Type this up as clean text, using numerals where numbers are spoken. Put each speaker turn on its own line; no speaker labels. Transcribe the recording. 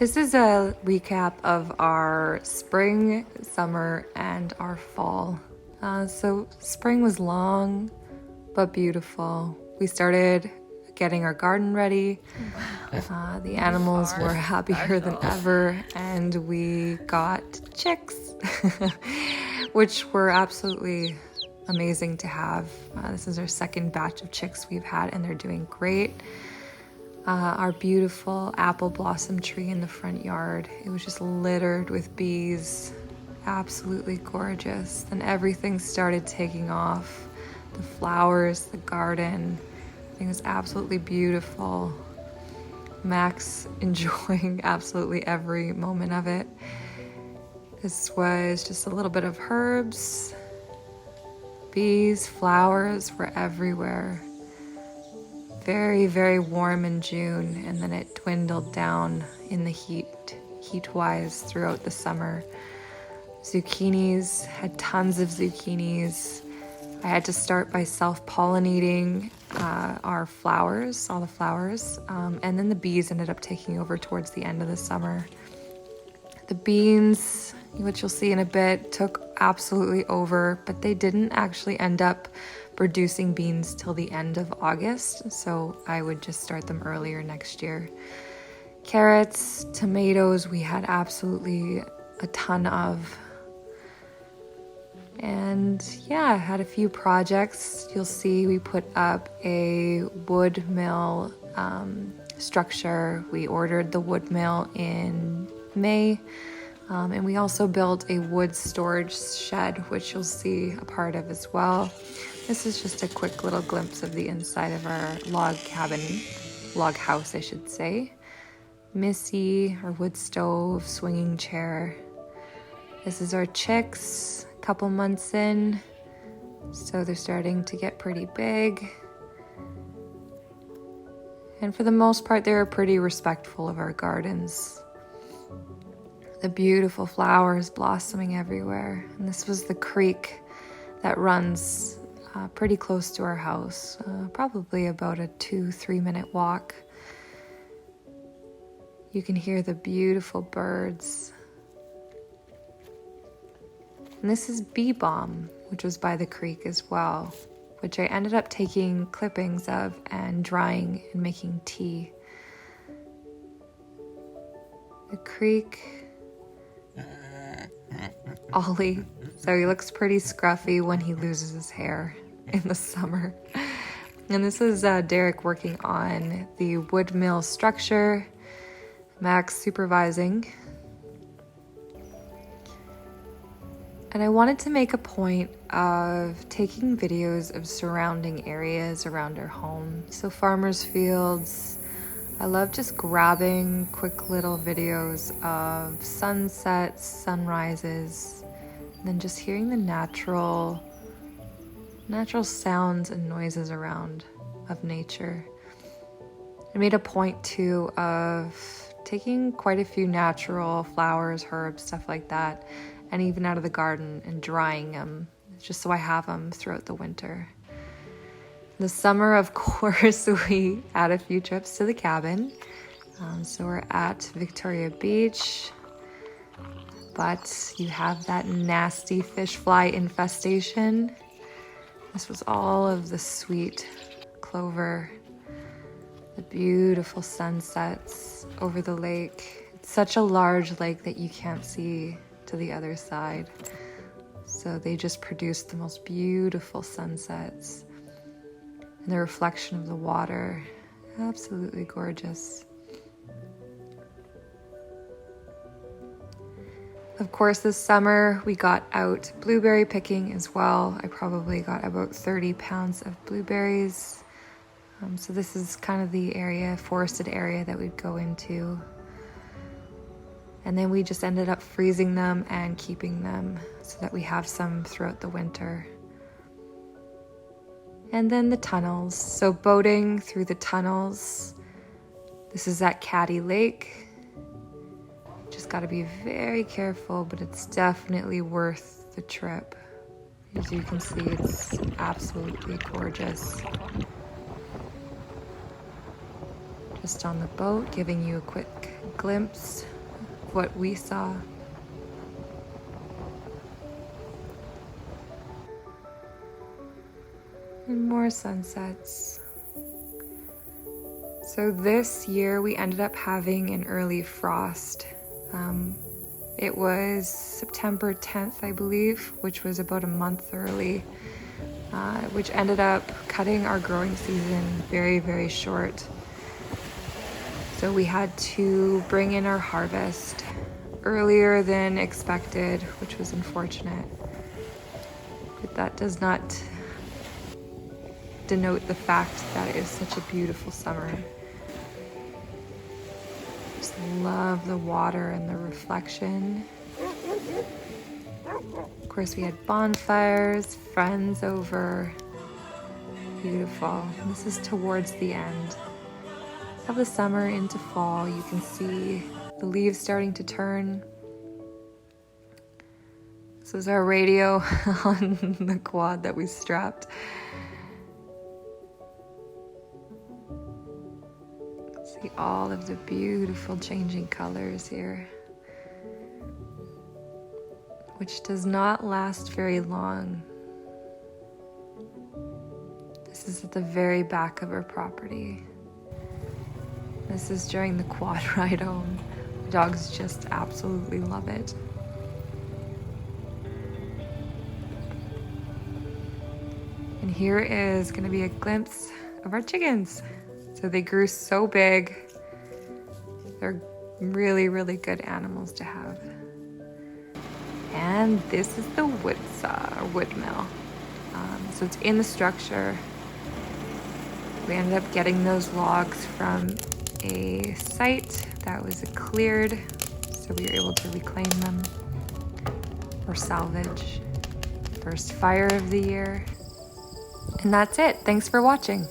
This is a recap of our spring, summer, and our fall. So spring was long but beautiful. We started getting our garden ready. The animals were happier than ever, and we got chicks, which were absolutely amazing to have. This is our second batch of chicks we've had, and they're doing great. Our beautiful apple blossom tree in the front yard, it was just littered with bees. Absolutely gorgeous. Then everything started taking off. The flowers, the garden, it was absolutely beautiful. Max enjoying absolutely every moment of it. This was just a little bit of herbs. Bees, flowers were everywhere. Very, very warm in June, and then it dwindled down in the heat-wise throughout the summer. Zucchinis, had tons of zucchinis. I had to start by self-pollinating our flowers, all the flowers, and then the bees ended up taking over towards the end of the summer. The beans, which you'll see in a bit, took absolutely over, but they didn't actually end up producing beans till the end of August, so I would just start them earlier next year. Carrots, tomatoes, we had absolutely a ton of. And yeah, I had a few projects. You'll see we put up a wood mill structure. We ordered the wood mill in May. And we also built a wood storage shed, which you'll see a part of as well. This is just a quick little glimpse of the inside of our log house, I should say. Missy, our wood stove, swinging chair. This is our chicks, a couple months in. So they're starting to get pretty big. And for the most part, they're pretty respectful of our gardens. The beautiful flowers blossoming everywhere. And this was the creek that runs pretty close to our house, probably about a 2-3 minute walk. You can hear the beautiful birds. And this is bee balm, which was by the creek as well, which I ended up taking clippings of and drying and making tea. The creek, Ollie, so he looks pretty scruffy when he loses his hair in the summer. And this is Derek working on the wood mill structure, Max supervising. And I wanted to make a point of taking videos of surrounding areas around our home. So farmers' fields. I love just grabbing quick little videos of sunsets, sunrises, and then just hearing the natural sounds and noises around of nature. I made a point too of taking quite a few natural flowers, herbs, stuff like that, and even out of the garden and drying them, just so I have them throughout the winter. The summer, of course, we had a few trips to the cabin. So we're at Victoria Beach, but you have that nasty fish fly infestation. This was all of the sweet clover, the beautiful sunsets over the lake. It's such a large lake that you can't see to the other side. So they just produce the most beautiful sunsets. And the reflection of the water, absolutely gorgeous. Of course, this summer we got out blueberry picking as well. I probably got about 30 pounds of blueberries. So this is kind of the area, forested area that we'd go into. And then we just ended up freezing them and keeping them so that we have some throughout the winter. And then the tunnels. So boating through the tunnels. This is at Caddy Lake. Just got to be very careful, but it's definitely worth the trip. As you can see, it's absolutely gorgeous. Just on the boat, giving you a quick glimpse of what we saw. And more sunsets. So this year we ended up having an early frost. It was September 10th, I believe, which was about a month early, which ended up cutting our growing season very, very short. So we had to bring in our harvest earlier than expected, which was unfortunate. But that does not denote the fact that it is such a beautiful summer. Just love the water and the reflection. Of course, we had bonfires, friends over. Beautiful. And this is towards the end of the summer into fall. You can see the leaves starting to turn. This is our radio on the quad that we strapped. See all of the beautiful changing colors here, which does not last very long. This is at the very back of our property. This is during the quad ride home. The dogs just absolutely love it. And here is going to be a glimpse of our chickens. So they grew so big. They're really, really good animals to have. And this is the wood saw, or wood mill. So it's in the structure. We ended up getting those logs from a site that was cleared, so we were able to reclaim them or salvage. First fire of the year. And that's it. Thanks for watching.